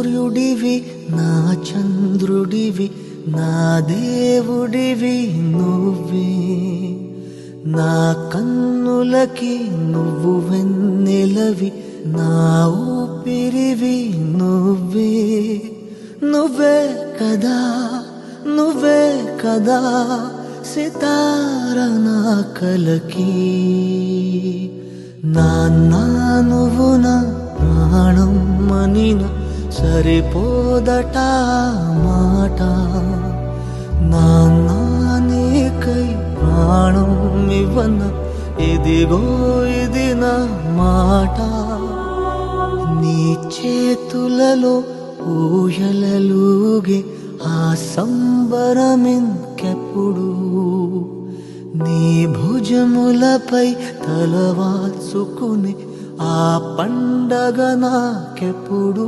సూర్యుడివి నా చంద్రుడివి నా దేవుడివి నువ్వే నా కన్నులకి నువ్వు వెన్నెలవి నా ఊపిరివి నువ్వే నువ్వే కదా నువ్వే కదా సితార నా కలకి నాన్నా నువ్వు నా ప్రాణం మనిన సరిపోదట మాట నాన్నా నీకై ప్రాణం ఇవ్వన ఇదిగో ఇది నా మాట నీ చేతులలో ఊయలలుగే ఆ సంబరమింకెప్పుడు నీ భుజములపై తలవాల్చుకుని ఆ పండగ నాకెప్పుడు